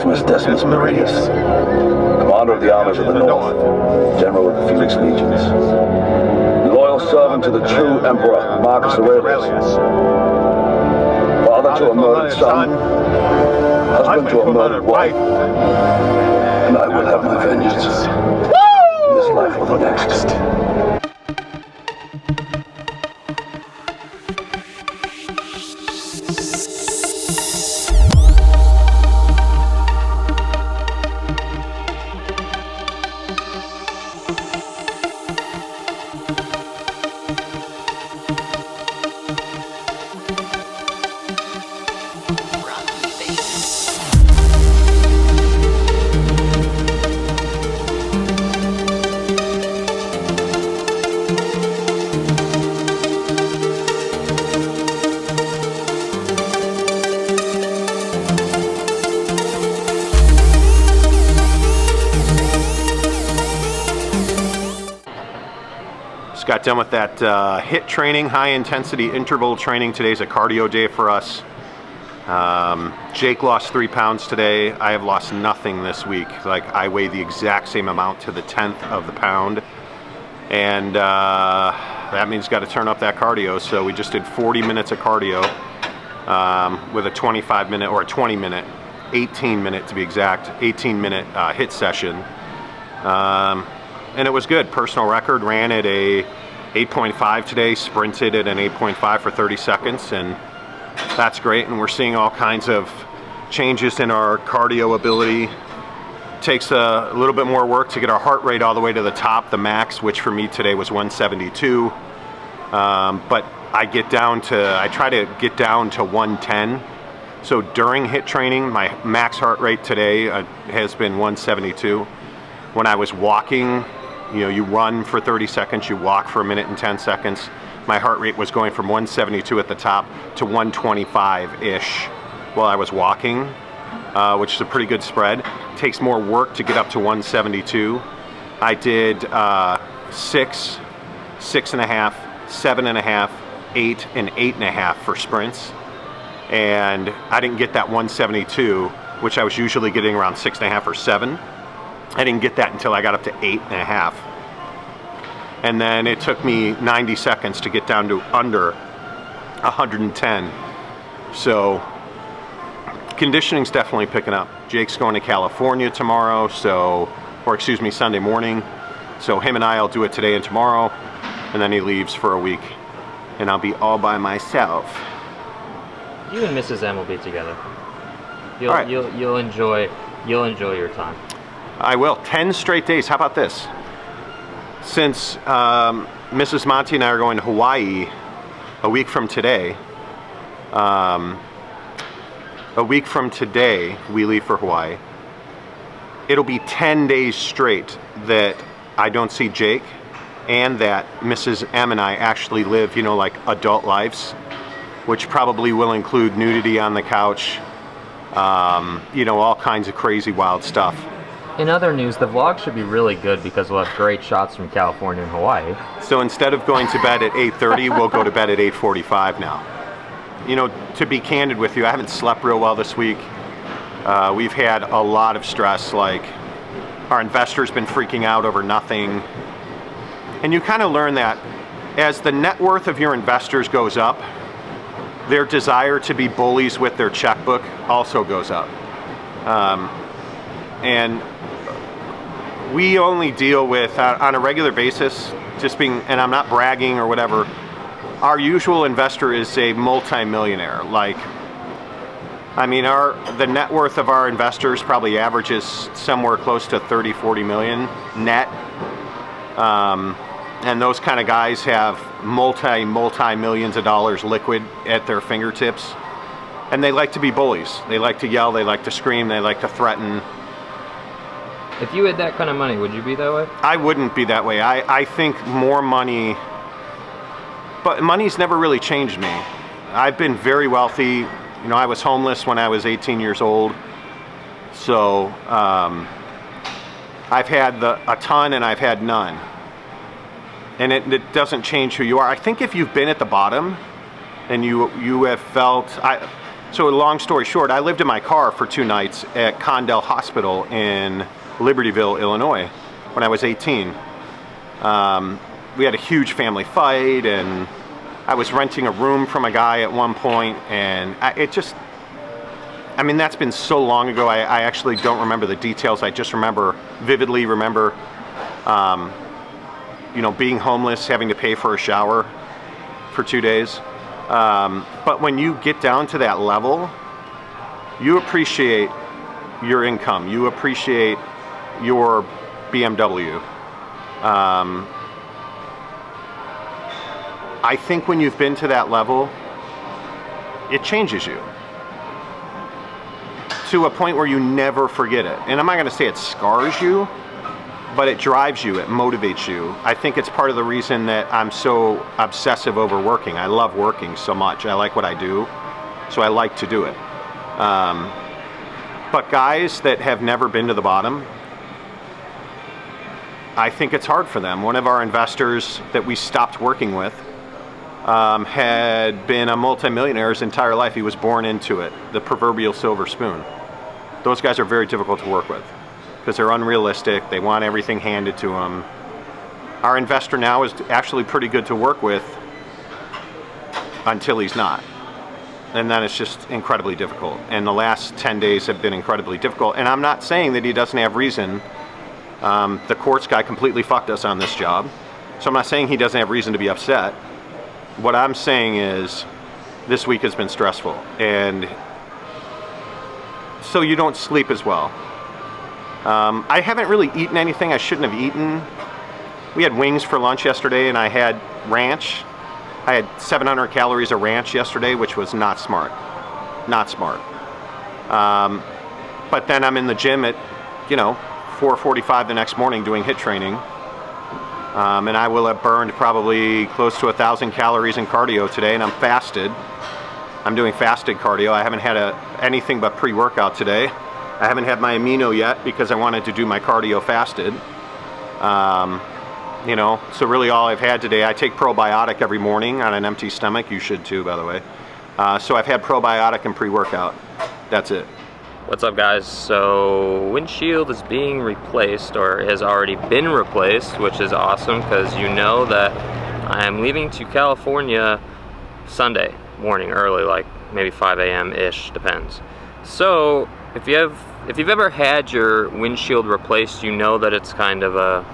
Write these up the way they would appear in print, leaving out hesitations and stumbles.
Decimus Meridius, commander of the armies of the North, general of the Felix Legions, loyal servant to the true Emperor Marcus Aurelius, father to a murdered son, husband to a murdered wife, and I will have my vengeance in this life or the next. Got done with that HIIT training, high intensity interval training. Today's a cardio day for us. Jake lost 3 pounds today. I have lost nothing this week. Like, I weigh the exact same amount to the 10th of the pound. And that means got to turn up that cardio. So we just did 40 minutes of cardio with a 25 minute or a 20 minute, 18 minute to be exact, 18 minute HIIT session. And it was good. Personal record, ran at a 8.5 today, sprinted at an 8.5 for 30 seconds, and that's great. And we're seeing all kinds of changes in our cardio ability. Takes a little bit more work to get our heart rate all the way to the top, the max, which for me today was 172. But I try to get down to 110. So during HIIT training, my max heart rate today has been 172. When I was walking, you know, you run for 30 seconds, you walk for 1 minute and 10 seconds. My heart rate was going from 172 at the top to 125-ish while I was walking, which is a pretty good spread. It takes more work to get up to 172. I did 6, 6.5, 7.5, 8, and 8.5 for sprints. And I didn't get that 172, which I was usually getting around 6.5 or 7. I didn't get that until I got up to 8.5. And then it took me 90 seconds to get down to under 110. So conditioning's definitely picking up. Jake's going to California tomorrow, Sunday morning. So him and I'll do it today and tomorrow, and then he leaves for a week, and I'll be all by myself. You and Mrs. M will be together. You'll enjoy your time. I will. 10 straight days. How about this? Since Mrs. Monty and I are going to Hawaii a week from today, we leave for Hawaii. It'll be 10 days straight that I don't see Jake, and that Mrs. M and I actually live, you know, like adult lives, which probably will include nudity on the couch, you know, all kinds of crazy, wild stuff. In other news, the vlog should be really good because we'll have great shots from California and Hawaii. So instead of going to bed at 8:30, we'll go to bed at 8:45 now. You know, to be candid with you, I haven't slept real well this week. We've had a lot of stress, like our investors been freaking out over nothing. And you kind of learn that as the net worth of your investors goes up, their desire to be bullies with their checkbook also goes up. And we only deal with, on a regular basis, and I'm not bragging or whatever, our usual investor is a multi-millionaire. Like, I mean, the net worth of our investors probably averages somewhere close to 30, 40 million net. And those kind of guys have multi-millions of dollars liquid at their fingertips. And they like to be bullies. They like to yell, they like to scream, they like to threaten. If you had that kind of money, would you be that way? I wouldn't be that way. I think more money, but money's never really changed me. I've been very wealthy. You know, I was homeless when I was 18 years old. So I've had a ton and I've had none. And it doesn't change who you are. I think if you've been at the bottom and you have felt, So long story short, I lived in my car for 2 nights at Condell Hospital in Libertyville, Illinois, when I was 18. We had a huge family fight, and I was renting a room from a guy at one point, and I mean, that's been so long ago, I actually don't remember the details. I just vividly remember, you know, being homeless, having to pay for a shower for 2 days. But when you get down to that level, you appreciate your income. You appreciate your BMW. I think when you've been to that level, it changes you to a point where you never forget it. And I'm not going to say it scars you, but it drives you, it motivates you. I think it's part of the reason that I'm so obsessive over working. I love working so much. I like what I do, so I like to do it. But guys that have never been to the bottom, I think it's hard for them. One of our investors that we stopped working with had been a multimillionaire his entire life. He was born into it, the proverbial silver spoon. Those guys are very difficult to work with because they're unrealistic. They want everything handed to them. Our investor now is actually pretty good to work with until he's not. And then it's just incredibly difficult. And the last 10 days have been incredibly difficult. And I'm not saying that he doesn't have reason. The courts guy completely fucked us on this job. So I'm not saying he doesn't have reason to be upset. What I'm saying is this week has been stressful. And so you don't sleep as well. I haven't really eaten anything I shouldn't have eaten. We had wings for lunch yesterday, and I had ranch. I had 700 calories of ranch yesterday, which was not smart. Not smart. But then I'm in the gym at, 4:45 the next morning doing HIIT training. And I will have burned probably close to 1,000 calories in cardio today, and I'm fasted. I'm doing fasted cardio. I haven't had anything but pre-workout today. I haven't had my amino yet because I wanted to do my cardio fasted. So really all I've had today, I take probiotic every morning on an empty stomach. You should too, by the way. So I've had probiotic and pre-workout. That's it. What's up, guys? So windshield is being replaced, or has already been replaced, which is awesome because you know that I am leaving to California Sunday morning early, like maybe 5 a.m. ish, depends. So if you've ever had your windshield replaced, you know that it's kind of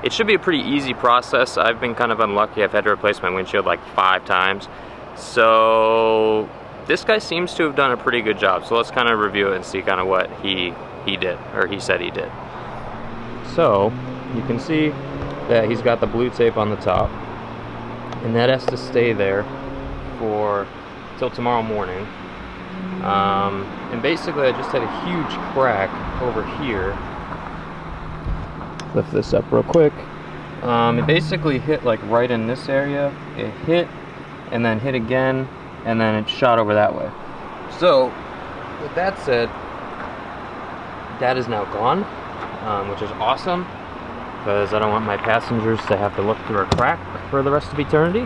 it should be a pretty easy process. I've been kind of unlucky. I've had to replace my windshield like 5 times. So this guy seems to have done a pretty good job. So let's kind of review it and see kind of what he did, or he said he did. So you can see that he's got the blue tape on the top, and that has to stay there till tomorrow morning. And basically I just had a huge crack over here. Lift this up real quick. It basically hit like right in this area. It hit and then hit again, and then it shot over that way. So with that said, that is now gone, which is awesome because I don't want my passengers to have to look through a crack for the rest of eternity.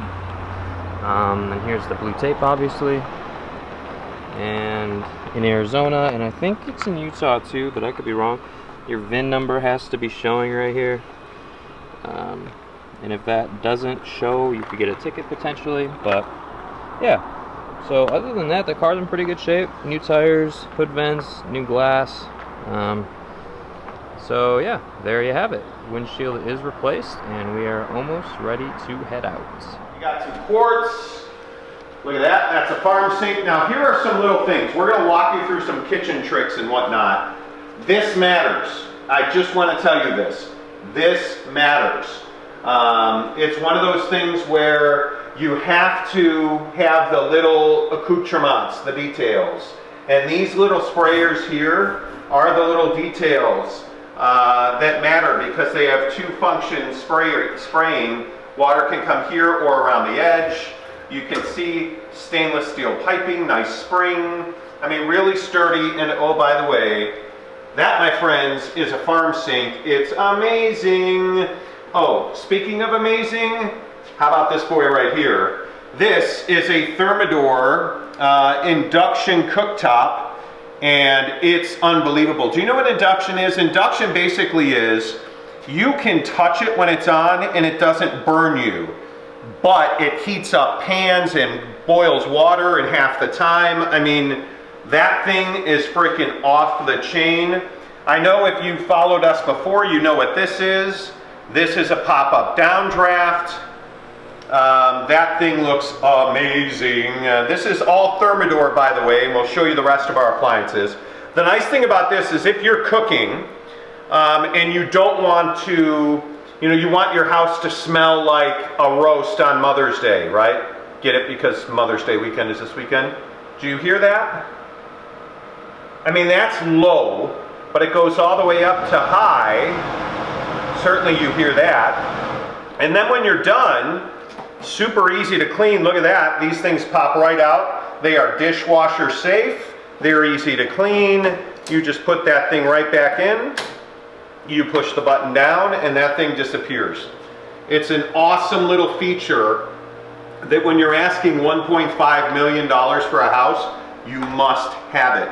And here's the blue tape, obviously, and in Arizona, and I think it's in Utah too, but I could be wrong, your VIN number has to be showing right here, and if that doesn't show, you could get a ticket potentially. But yeah, so other than that, the car's in pretty good shape. New tires, hood vents, new glass. So yeah, there you have it. Windshield is replaced, and we are almost ready to head out. You got some quartz. Look at that. That's a farm sink. Now here are some little things. We're going to walk you through some kitchen tricks and whatnot. This matters. I just want to tell you this. This matters. It's one of those things where you have to have the little accoutrements, the details. And these little sprayers here are the little details that matter because they have 2 functions spraying. Water can come here or around the edge. You can see stainless steel piping, nice spring. I mean, really sturdy. And oh, by the way, that, my friends, is a farm sink. It's amazing. Oh, speaking of amazing, how about this boy right here? This is a Thermador induction cooktop, and it's unbelievable. Do you know what induction is? Induction basically is you can touch it when it's on and it doesn't burn you, but it heats up pans and boils water in half the time. I mean, that thing is freaking off the chain. I know if you followed us before, you know what this is. This is a pop-up downdraft. That thing looks amazing. This is all Thermador, by the way, and we'll show you the rest of our appliances. The nice thing about this is if you're cooking and you don't want to, you want your house to smell like a roast on Mother's Day, right? Get it? Because Mother's Day weekend is this weekend. Do you hear that? I mean, that's low, but it goes all the way up to high. Certainly you hear that. And then when you're done, super easy to clean. Look at that. These things pop right out. They are dishwasher safe. They're easy to clean. You just put that thing right back in. You push the button down and that thing disappears. It's an awesome little feature that when you're asking $1.5 million for a house, you must have it.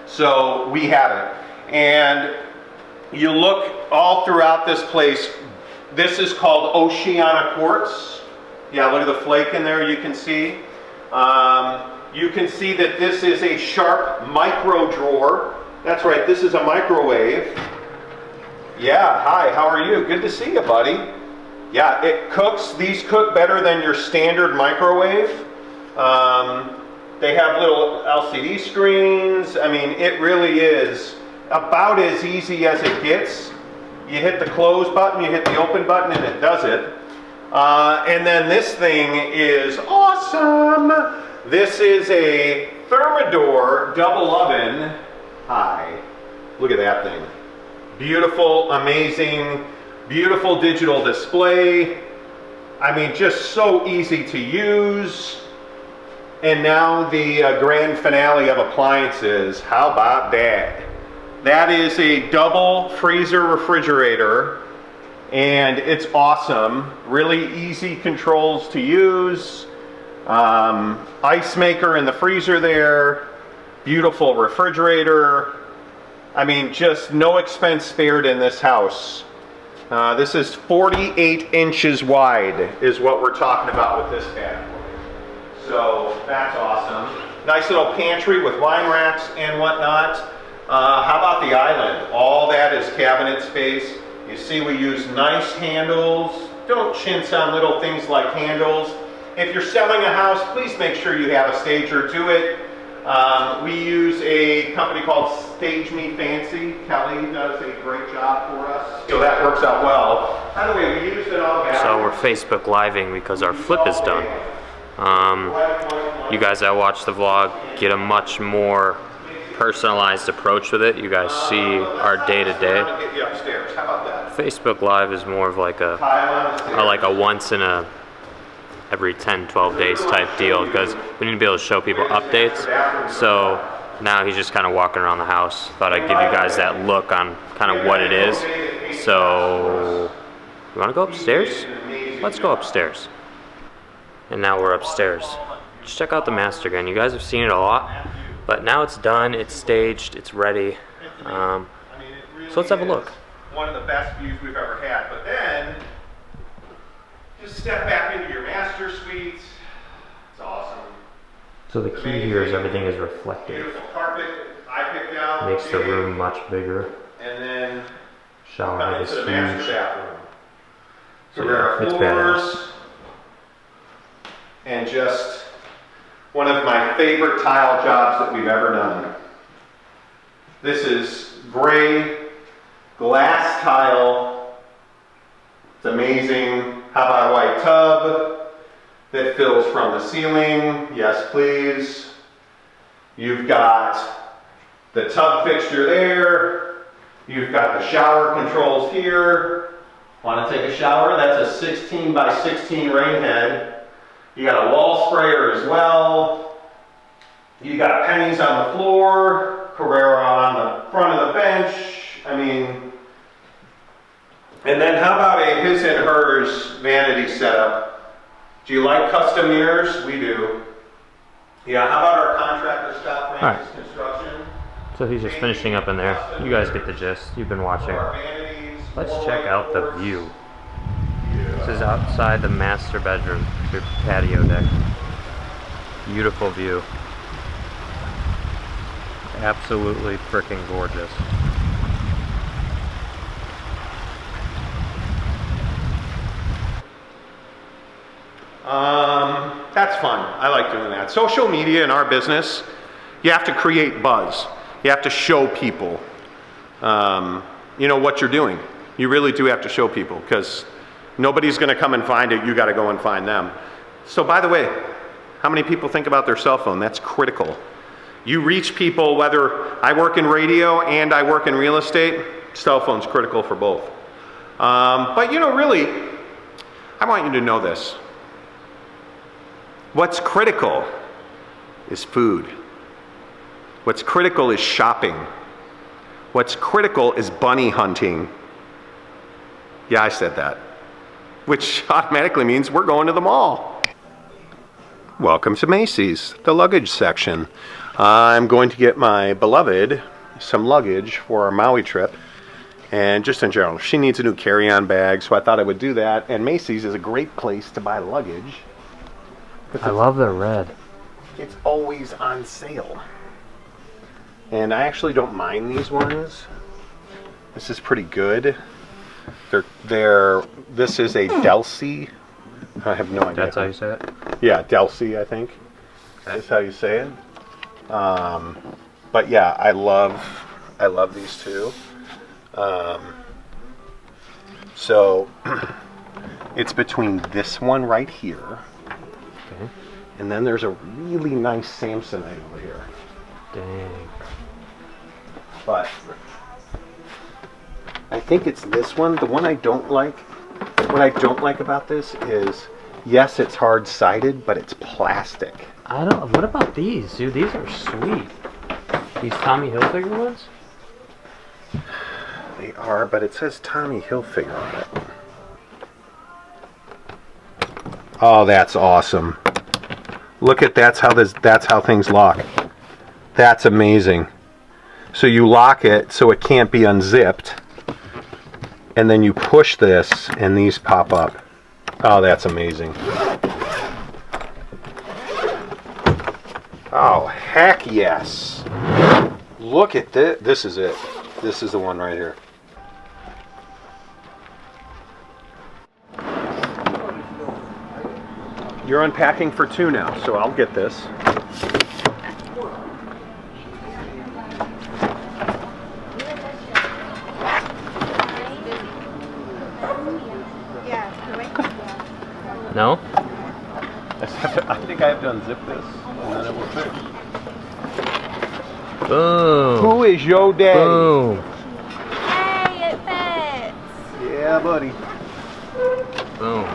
So we have it. And you look all throughout this place. This is called Oceana Quartz. Yeah, look at the flake in there, you can see. You can see that this is a Sharp micro drawer. That's right, this is a microwave. Yeah, hi, how are you? Good to see you, buddy. Yeah, it cooks. These cook better than your standard microwave. They have little LCD screens. I mean, it really is about as easy as it gets. You hit the close button, you hit the open button, and it does it. And then this thing is awesome. This is a Thermador double oven. Hi, look at that thing. Beautiful, amazing, beautiful digital display. I mean, just so easy to use. And now the grand finale of appliances. How about that? That is a double freezer refrigerator, and it's awesome. Really easy controls to use. Ice maker in the freezer there. Beautiful refrigerator. I mean, just no expense spared in this house. This is 48 inches wide is what we're talking about with this bad boy. So that's awesome. Nice little pantry with wine racks and whatnot. How about the island? All that is cabinet space. You see we use nice handles. Don't chintz on little things like handles. If you're selling a house, please make sure you have a stager to it. We use a company called Stage Me Fancy. Kelly does a great job for us. So that works out well. By the way, we used it all back. So we're Facebook Living because our flip is done. You guys that watch the vlog get a much more personalized approach with it. You guys see our day-to-day. Facebook Live is more of like a once in a every 10-12 days type deal because we need to be able to show people updates. So now he's just kind of walking around the house. Thought I'd give you guys that look on kind of what it is. So you want to go upstairs? Let's go upstairs. And now we're upstairs. Just check out the master again. You guys have seen it a lot, but now it's done, it's staged, it's ready. So let's have a look. One of the best views we've ever had. But then just step back into your master suite. It's awesome. So the key here is everything is reflective. Beautiful carpet I picked out. Makes the room much bigger. And then Shower come head is into the master huge. bathroom. So Carrera yeah, it's floors. badass. And just one of my favorite tile jobs that we've ever done. This is gray glass tile. It's amazing. How about a white tub that fills from the ceiling? Yes, please. You've got the tub fixture there. You've got the shower controls here. Want to take a shower? That's a 16 by 16 rain head. You got a wall sprayer as well. You got pennies on the floor, Carrera on the front of the bench. I mean, and then how about a his and hers vanity setup? Do you like custom mirrors? We do. Yeah, how about our contractor Scott Francis Construction? So he's just finishing up in there. You guys get the gist. You've been watching. Let's check out the view. This is outside the master bedroom, your patio deck. Beautiful view. Absolutely freaking gorgeous. That's fun. I like doing that. Social media in our business, you have to create buzz. You have to show people, you know, what you're doing. You really do have to show people because nobody's going to come and find it. You got to go and find them. So by the way, how many people think about their cell phone? That's critical. You reach people, whether I work in radio and I work in real estate, cell phone's critical for both. But you know, really, I want you to know this. What's critical is food. What's critical is shopping. What's critical is bunny hunting. Yeah, I said that. Which automatically means we're going to the mall. Welcome to Macy's, the luggage section. I'm going to get my beloved some luggage for our Maui trip. And just in general, she needs a new carry-on bag, so I thought I would do that. And Macy's is a great place to buy luggage. I love the red. It's always on sale. And I actually don't mind these ones. This is pretty good. This is a Delsey. I have no idea. That's how you say it? Yeah, Delsey, I think. That's how you say it. But yeah, I love these two. So it's between this one right here. Okay. And then there's a really nice Samsonite over here. Dang. But I think it's this one. The one I don't like, what I don't like about this is, yes, it's hard-sided, but it's plastic. What about these, dude? These are sweet. These Tommy Hilfiger ones? They are, but it says Tommy Hilfiger on it. Oh, that's awesome. Look at that's how things lock. That's amazing. So you lock it so it can't be unzipped. And then you push this and these pop up. Oh, that's amazing. Oh, heck yes. Look at this. This is it. This is the one right here. You're unpacking for two now, so I'll get this. No? I think I have to unzip this, and then it will fit. Boom. Who is your daddy? Boom. Hey, it fits. Yeah, buddy. Boom.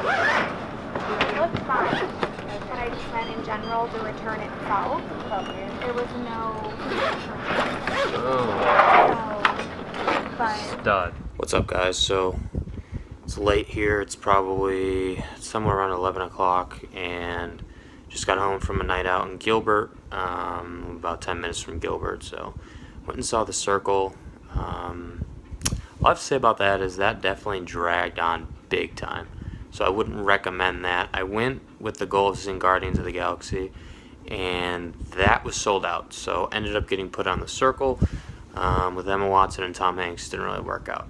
It looks fine. But I just meant in general, the return itself, there was no Boom. but Stud. What's up, guys? So it's late here. It's probably somewhere around 11 o'clock, and just got home from a night out in Gilbert, about 10 minutes from Gilbert. So went and saw the Circle. All I have to say about that is that definitely dragged on big time. So I wouldn't recommend that. I went with the goal of seeing Guardians of the Galaxy, and that was sold out. So ended up getting put on the Circle with Emma Watson and Tom Hanks. Didn't really work out.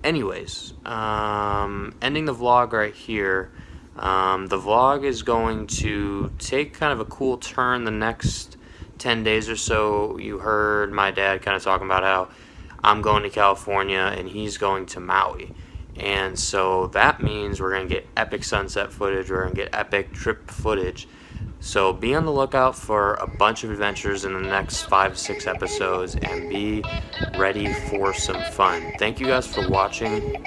Anyways, ending the vlog right here. The vlog is going to take kind of a cool turn the next 10 days or so. You heard my dad kind of talking about how I'm going to California and he's going to Maui. And so that means we're going to get epic sunset footage. We're going to get epic trip footage. So be on the lookout for a bunch of adventures in the next 5 to 6 episodes and be ready for some fun. Thank you guys for watching.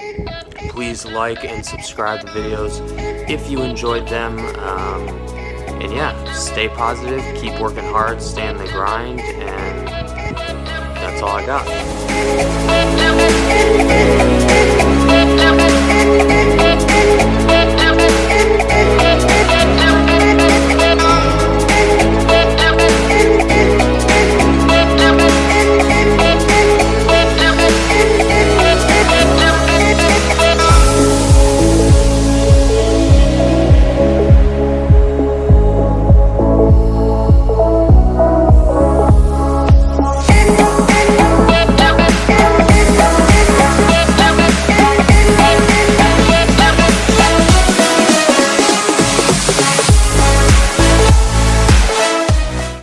Please like and subscribe to videos if you enjoyed them. And yeah, stay positive, keep working hard, stay in the grind, and that's all I got.